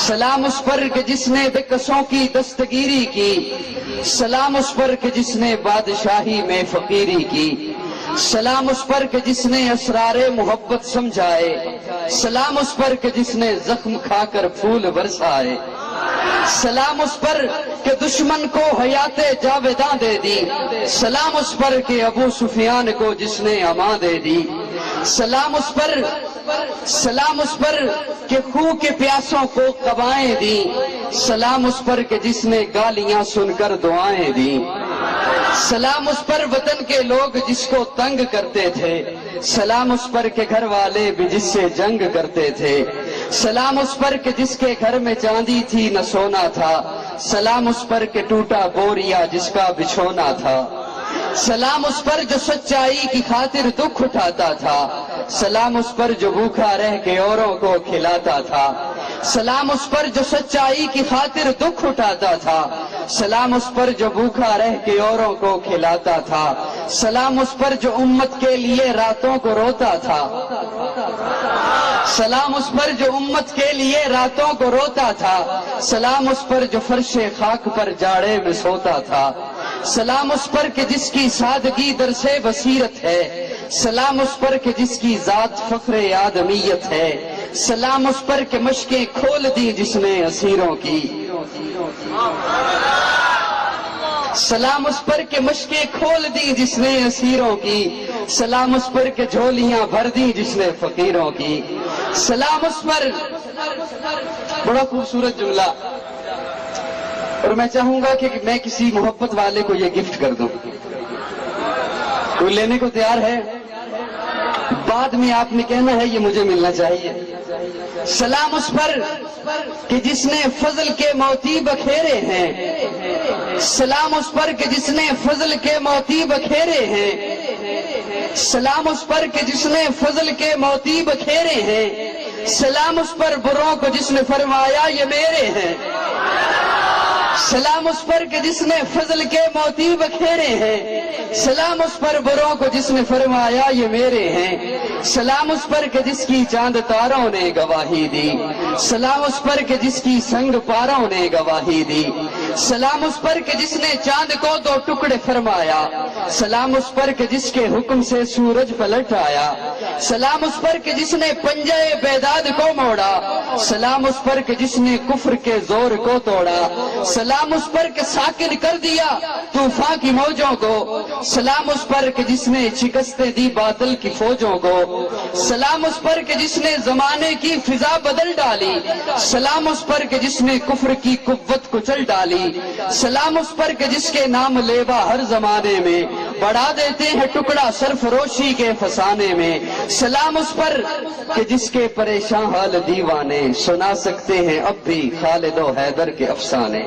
سلام اس پر کہ جس نے بے کسوں کی دستگیری کی، سلام اس پر کہ جس نے بادشاہی میں فقیری کی، سلام اس پر کہ جس نے اسرار محبت سمجھائے، سلام اس پر کہ جس نے زخم کھا کر پھول برسائے، سلام اس پر کہ دشمن کو حیات جاویداں دے دی، سلام اس پر کہ ابو سفیان کو جس نے امان دے دی، سلام اس پر کہ خون کے پیاسوں کو قبائیں دی، سلام اس پر کہ جس نے گالیاں سن کر دعائیں دی، سلام اس پر وطن کے لوگ جس کو تنگ کرتے تھے، سلام اس پر کہ گھر والے بھی جس سے جنگ کرتے تھے، سلام اس پر کہ جس کے گھر میں چاندی تھی نہ سونا تھا، سلام اس پر کہ ٹوٹا بوریا جس کا بچھونا تھا، سلام اس پر جو سچائی کی خاطر دکھ اٹھاتا تھا، سلام اس پر جو بھوکا رہ کے اوروں کو کھلاتا تھا، سلام اس پر جو سچائی کی خاطر دکھ اٹھاتا تھا، سلام اس پر جو بھوکا رہ کے اوروں کو کھلاتا تھا، سلام اس پر جو امت کے لیے راتوں کو روتا تھا، سلام اس پر جو امت کے لیے راتوں کو روتا تھا، سلام اس پر جو فرش خاک پر جاڑے میں سوتا تھا، سلام اس پر کہ جس کی سادگی درس بصیرت ہے، سلام اس پر کہ جس کی ذات فخر آدمیت ہے، سلام اس پر کہ مشکیں کھول دی جس نے اسیروں کی، سلام اس پر کہ مشکیں کھول دی جس نے اسیروں کی، سلام اس پر کہ جھولیاں بھر دی جس نے فقیروں کی، سلام اس پر۔ بڑا خوبصورت جملہ، اور میں چاہوں گا کہ میں کسی محبت والے کو یہ گفٹ کر دوں، کوئی لینے کو تیار ہے؟ بعد میں آپ نے کہنا ہے یہ مجھے ملنا چاہیے۔ سلام اس پر کہ جس نے فضل کے موتی بکھیرے ہیں، سلام اس پر کہ جس نے فضل کے موتی بکھیرے ہیں، سلام اس پر کہ جس نے فضل کے موتی بکھیرے ہیں، سلام اس پر بروں کو جس نے فرمایا یہ میرے ہیں، سلام اس پر کہ جس نے فضل کے موتی بکھیرے ہیں، سلام اس پر بروں کو جس نے فرمایا یہ میرے ہیں، سلام اس پر کہ جس کی چاند تاروں نے گواہی دی، سلام اس پر کہ جس کی سنگ پاروں نے گواہی دی، سلام اس پر کہ جس نے چاند کو دو ٹکڑے فرمایا، سلام اس پر کہ جس کے حکم سے سورج پلٹ آیا، سلام اس پر کہ جس نے پنجے بیداد کو موڑا، سلام اس پر کہ جس نے کفر کے زور کو توڑا، سلام اس پر کہ ساکن کر دیا طوفان کی موجوں کو، سلام اس پر کہ جس نے شکست دی باطل کی فوجوں کو، سلام اس پر کہ جس نے زمانے کی فضا بدل ڈالی، سلام اس پر کہ جس نے کفر کی قوت کچل ڈالی، سلام اس پر کہ جس کے نام لیوا ہر زمانے میں بڑھا دیتے ہیں ٹکڑا سرفروشی کے فسانے میں، سلام اس پر کہ جس کے پریشان حال دیوانے سنا سکتے ہیں اب بھی خالد و حیدر کے افسانے۔